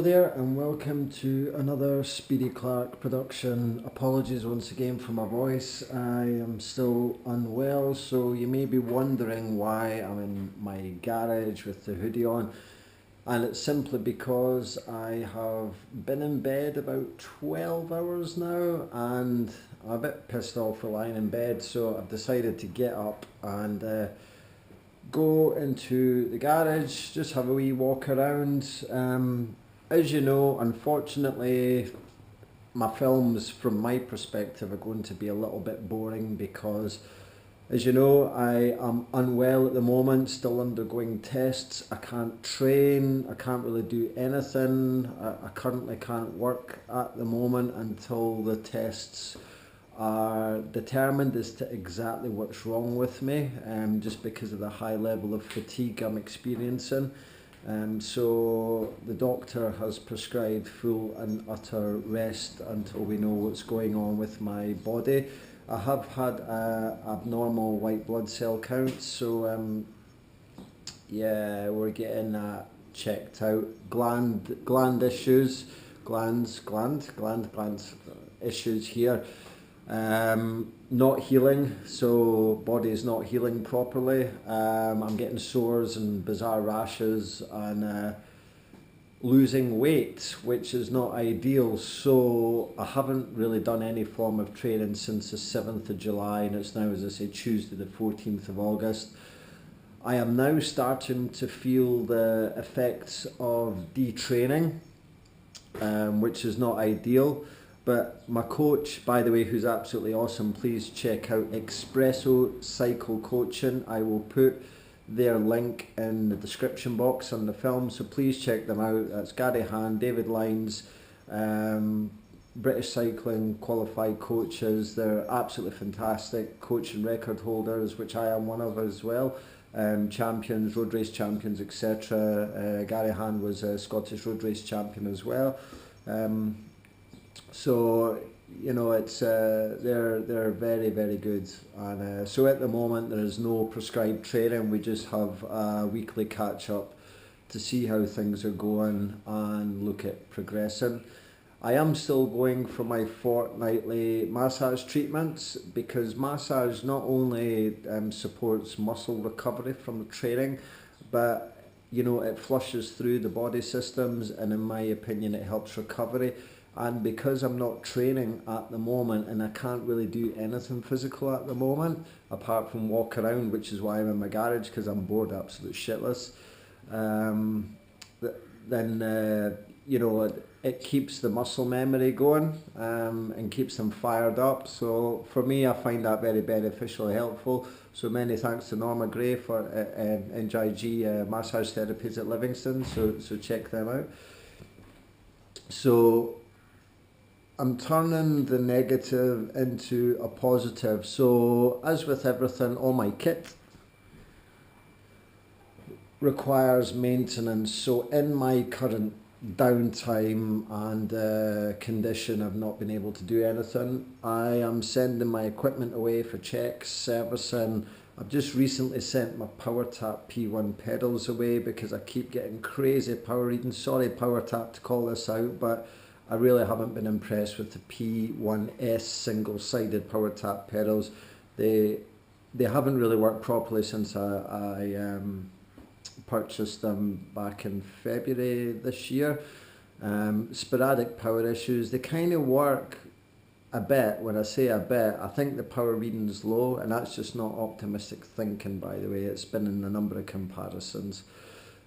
there and welcome to another Speedy Clark production. Apologies once again for my voice. I am still unwell, so you may be wondering why I'm in my garage with the hoodie on. And it's simply because I have been in bed about 12 hours now and I'm a bit pissed off for lying in bed, so I've decided to get up and go into the garage, just have a wee walk around. As you know, unfortunately, my films from my perspective are going to be a little bit boring because, as you know, I am unwell at the moment, still undergoing tests. I can't train, I can't really do anything. I currently can't work at the moment until the tests are determined as to exactly what's wrong with me, just because of the high level of fatigue I'm experiencing. So the doctor has prescribed full and utter rest until we know what's going on with my body. I have had abnormal white blood cell counts, so yeah, we're getting that checked out. Gland issues, gland issues here. Not healing, so body is not healing properly. I'm getting sores and bizarre rashes and losing weight, which is not ideal. So I haven't really done any form of training since the 7th of July, and it's now, as I say, Tuesday the 14th of August. I am now starting to feel the effects of detraining, which is not ideal. But my coach, by the way, who's absolutely awesome, please check out Espresso Cycle Coaching. I will put their link in the description box on the film, so please check them out. That's Gary Hand, David Lines, British cycling qualified coaches. They're absolutely fantastic, coaching record holders, which I am one of as well. Champions, road race champions, etc. Gary Hand was a Scottish road race champion as well. So you know, it's they're very, very good, and so at the moment there is no prescribed training. We just have a weekly catch up to see how things are going and look at progressing. I am still going for my fortnightly massage treatments because massage not only supports muscle recovery from the training, but you know, it flushes through the body systems, and in my opinion it helps recovery. And because I'm not training at the moment and I can't really do anything physical at the moment apart from walk around, which is why I'm in my garage, because I'm bored absolute shitless, then you know, it keeps the muscle memory going and keeps them fired up. So for me, I find that very beneficial and helpful. So many thanks to Norma Gray for NJG Massage Therapies at Livingston, so check them out. So I'm turning the negative into a positive. So as with everything, all my kit requires maintenance. So in my current downtime and condition, I've not been able to do anything. I am sending my equipment away for checks, servicing. I've just recently sent my PowerTap P1 pedals away because I keep getting crazy power readings. Sorry PowerTap to call this out, but I really haven't been impressed with the P1S single-sided PowerTap pedals. They haven't really worked properly since I purchased them back in February this year. Sporadic power issues. They kind of work a bit. When I say a bit, I think the power reading's low, and that's just not optimistic thinking, by the way. It's been in a number of comparisons.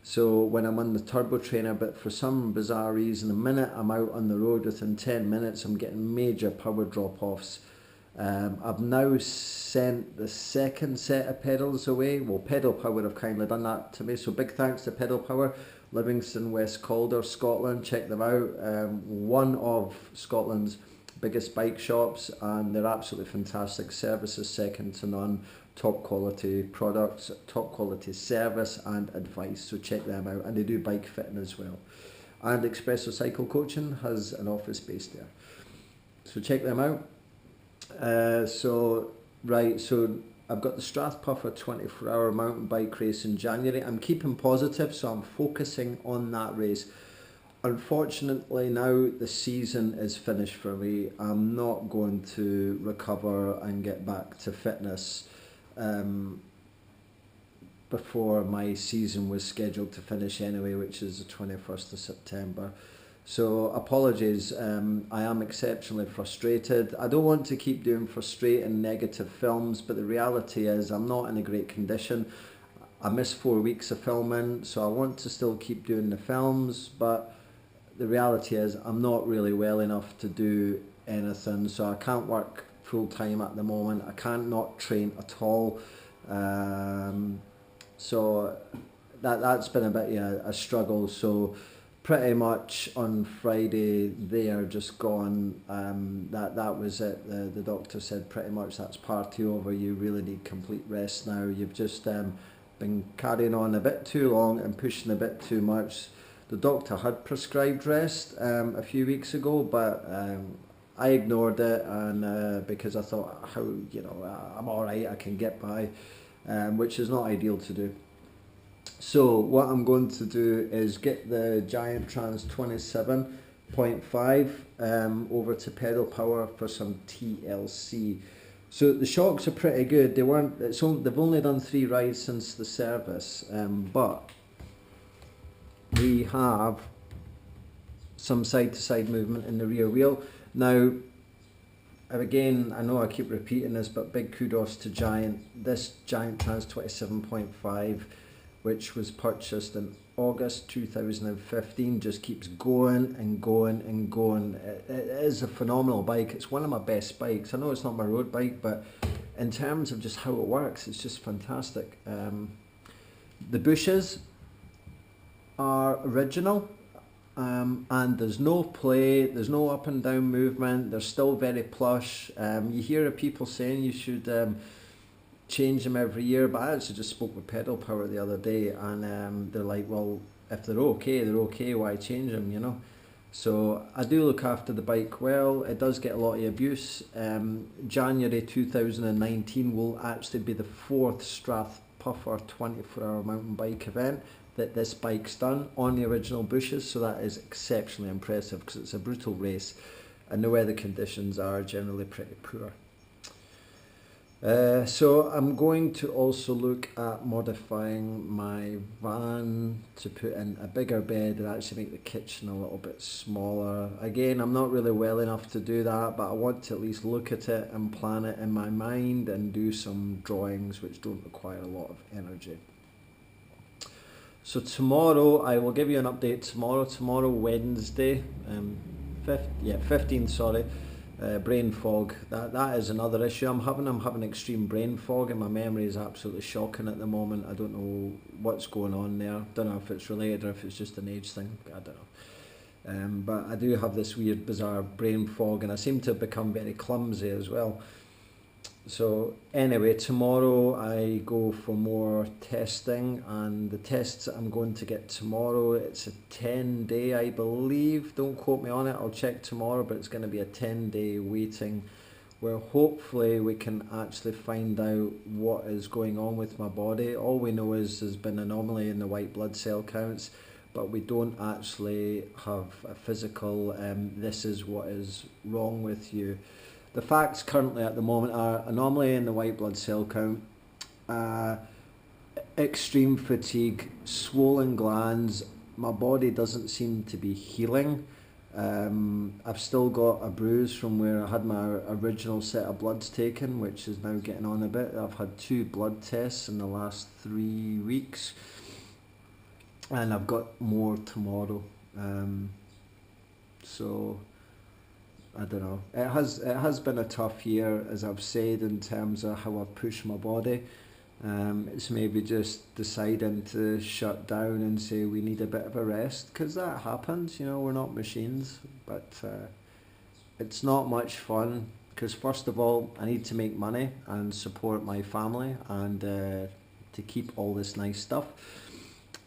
So when I'm on the turbo trainer, but for some bizarre reason, the minute I'm out on the road, within 10 minutes, I'm getting major power drop-offs. I've now sent the second set of pedals away. Well, Pedal Power have kindly done that to me, so big thanks to Pedal Power, Livingston, West Calder, Scotland. Check them out. One of Scotland's biggest bike shops, and they're absolutely fantastic. Service is second to none. Top quality products, top quality service and advice, so check them out. And they do bike fitting as well. And Espresso Cycle Coaching has an office based there, so check them out. So I've got the Strathpuffer 24-hour mountain bike race in January. I'm keeping positive, so I'm focusing on that race. Unfortunately, now the season is finished for me. I'm not going to recover and get back to fitness um, before my season was scheduled to finish anyway, which is the 21st of September. So apologies, I am exceptionally frustrated. I don't want to keep doing frustrating negative films, but the reality is I'm not in a great condition. I missed 4 weeks of filming, so I want to still keep doing the films, but the reality is I'm not really well enough to do anything, so I can't work full time at the moment. I can't not train at all. So that's been a bit of a struggle. So pretty much on Friday they are just gone. That was it. The doctor said pretty much that's party over. You really need complete rest now. You've just been carrying on a bit too long and pushing a bit too much. The doctor had prescribed rest a few weeks ago, but I ignored it, and because I thought, I'm all right, I can get by, which is not ideal to do. So what I'm going to do is get the Giant Trans 27.5 over to Pedal Power for some TLC. So the shocks are pretty good. They've only done 3 rides since the service, but we have some side-to-side movement in the rear wheel. Now, again, I know I keep repeating this, but big kudos to Giant. This Giant Trans 27.5, which was purchased in August 2015, just keeps going and going and going. It is a phenomenal bike. It's one of my best bikes. I know it's not my road bike, but in terms of just how it works, it's just fantastic. The bushes are original, and there's no play, there's no up and down movement, they're still very plush. You hear of people saying you should change them every year, but I actually just spoke with Pedal Power the other day, and they're like, well, if they're okay, why change them, So I do look after the bike well. It does get a lot of abuse. January 2019 will actually be the 4th Strath Puffer 24-hour mountain bike event that this bike's done on the original bushes, so that is exceptionally impressive because it's a brutal race and the weather conditions are generally pretty poor. So I'm going to also look at modifying my van to put in a bigger bed and actually make the kitchen a little bit smaller. Again, I'm not really well enough to do that, but I want to at least look at it and plan it in my mind and do some drawings which don't require a lot of energy. So tomorrow, I will give you an update tomorrow Wednesday, 15th, sorry. Brain fog, that is another issue I'm having extreme brain fog, and my memory is absolutely shocking at the moment. I don't know what's going on there. Don't know if it's related or if it's just an age thing. I don't know, but I do have this weird bizarre brain fog, and I seem to have become very clumsy as well. So anyway, tomorrow I go for more testing, and the tests that I'm going to get tomorrow, it's a 10-day, I believe, don't quote me on it, I'll check tomorrow, but it's going to be a 10-day waiting where hopefully we can actually find out what is going on with my body. All we know is there's been an anomaly in the white blood cell counts, but we don't actually have a physical, this is what is wrong with you. The facts currently at the moment are anomaly in the white blood cell count, extreme fatigue, swollen glands. My body doesn't seem to be healing. I've still got a bruise from where I had my original set of bloods taken, which is now getting on a bit. I've had 2 blood tests in the last 3 weeks, and I've got more tomorrow. So I don't know. It has been a tough year, as I've said, in terms of how I've pushed my body. It's maybe just deciding to shut down and say we need a bit of a rest, because that happens, we're not machines, but it's not much fun, because first of all I need to make money and support my family and to keep all this nice stuff,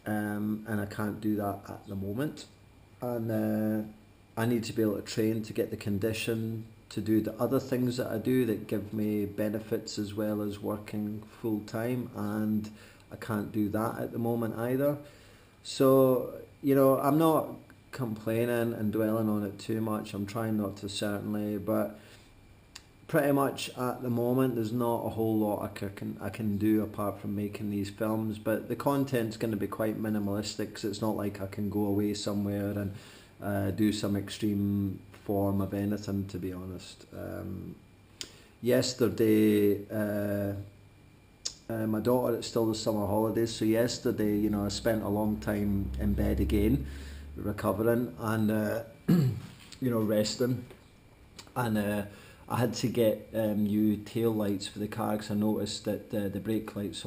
and I can't do that at the moment, and I need to be able to train to get the condition to do the other things that I do that give me benefits as well as working full time, and I can't do that at the moment either. So I'm not complaining and dwelling on it too much. I'm trying not to, certainly, but pretty much at the moment there's not a whole lot I can do apart from making these films, but the content's going to be quite minimalistic because it's not like I can go away somewhere and do some extreme form of anything, to be honest. Yesterday, my daughter, it's still the summer holidays, so yesterday, you know, I spent a long time in bed again, recovering and you know, resting, and I had to get new tail lights for the car because I noticed that the brake light,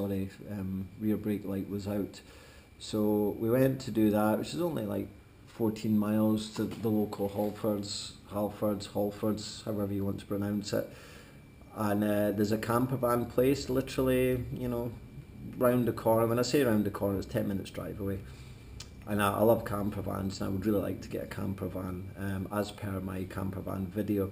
rear brake light was out. So we went to do that, which is only like 14 miles to the local Halfords, however you want to pronounce it. And there's a camper van place literally, you know, round the corner. When I say round the corner, it's 10 minutes drive away. And I love camper vans, and I would really like to get a camper van, as per my camper van video.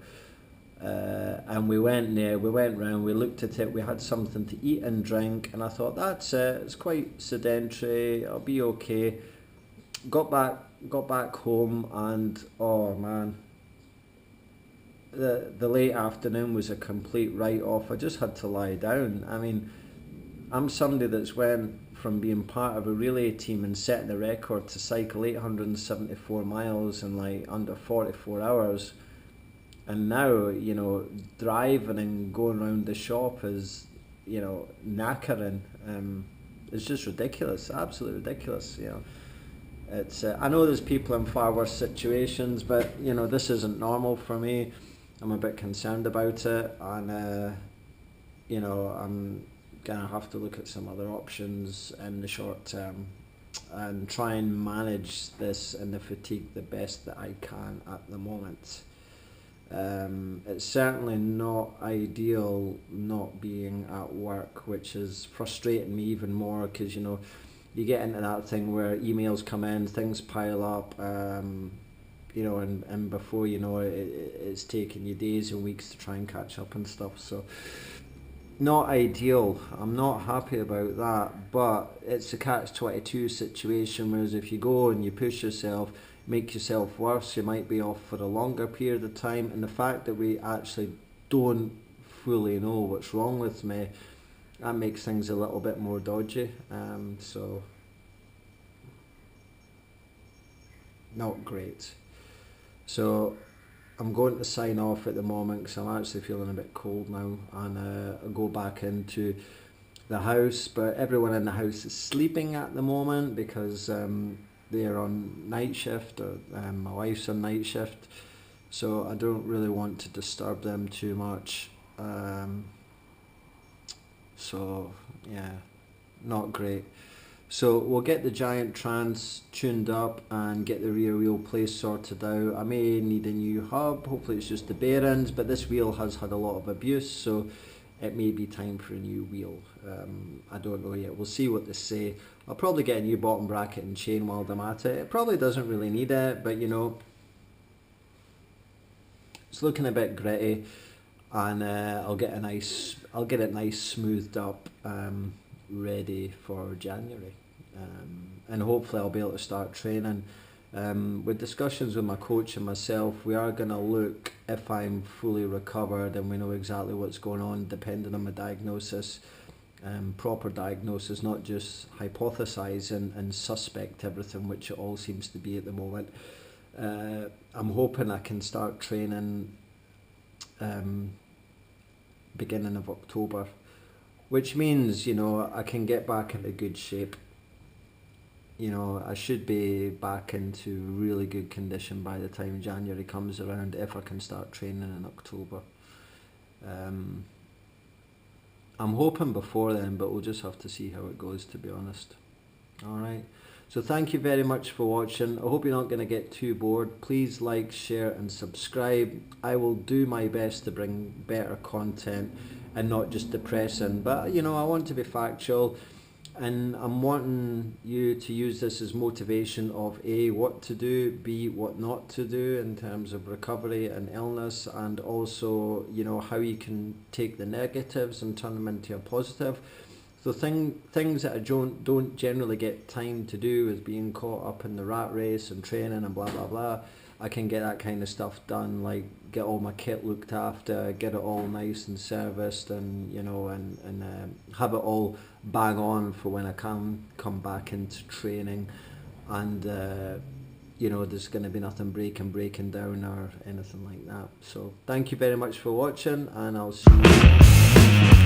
And we went there, we went round, we looked at it, we had something to eat and drink, and I thought, that's it, it's quite sedentary, I'll be okay. Got back home, and oh man, the late afternoon was a complete write-off. I just had to lie down. I mean, I'm somebody that's went from being part of a relay team and setting the record to cycle 874 miles in like under 44 hours. And now, you know, driving and going around the shop is, you know, knackering. It's just ridiculous, absolutely ridiculous, you know. It's I know there's people in far worse situations, but, you know, this isn't normal for me. I'm a bit concerned about it, and, you know, I'm going to have to look at some other options in the short term and try and manage this and the fatigue the best that I can at the moment. It's certainly not ideal not being at work, which is frustrating me even more because, you know, you get into that thing where emails come in, things pile up, you know, and before you know it, it's taking you days and weeks to try and catch up and stuff. So not ideal. I'm not happy about that, but it's a catch-22 situation, whereas if you go and you push yourself, make yourself worse, you might be off for a longer period of time, and the fact that we actually don't fully know what's wrong with me, that makes things a little bit more dodgy. So not great. So I'm going to sign off at the moment because I'm actually feeling a bit cold now, and I'll go back into the house, but everyone in the house is sleeping at the moment because they're on night shift, or my wife's on night shift, so I don't really want to disturb them too much. So yeah, not great. So we'll get the Giant Trans tuned up and get the rear wheel place sorted out. I may need a new hub, hopefully it's just the bearings, but this wheel has had a lot of abuse, so it may be time for a new wheel. I don't know yet, we'll see what they say. I'll probably get a new bottom bracket and chain while I'm at it. It probably doesn't really need it, but you know, it's looking a bit gritty, and I'll get it nice smoothed up, ready for January, and hopefully I'll be able to start training. With discussions with my coach and myself, we are going to look if I'm fully recovered and we know exactly what's going on, depending on my diagnosis, proper diagnosis, not just hypothesize and suspect everything, which it all seems to be at the moment. I'm hoping I can start training beginning of October, which means, you know, I can get back into good shape. You know, I should be back into really good condition by the time January comes around if I can start training in October. I'm hoping before then, but we'll just have to see how it goes, to be honest. Alright, so thank you very much for watching. I hope you're not going to get too bored. Please like, share and subscribe. I will do my best to bring better content and not just depressing, but you know, I want to be factual, and I'm wanting you to use this as motivation of A, what to do, B, what not to do in terms of recovery and illness, and also, you know, how you can take the negatives and turn them into a positive. So things that I don't generally get time to do is being caught up in the rat race and training and blah blah blah. I can get that kind of stuff done, like get all my kit looked after, get it all nice and serviced, and have it all bang on for when I can come back into training, and there's going to be nothing breaking down or anything like that. So thank you very much for watching, and I'll see you.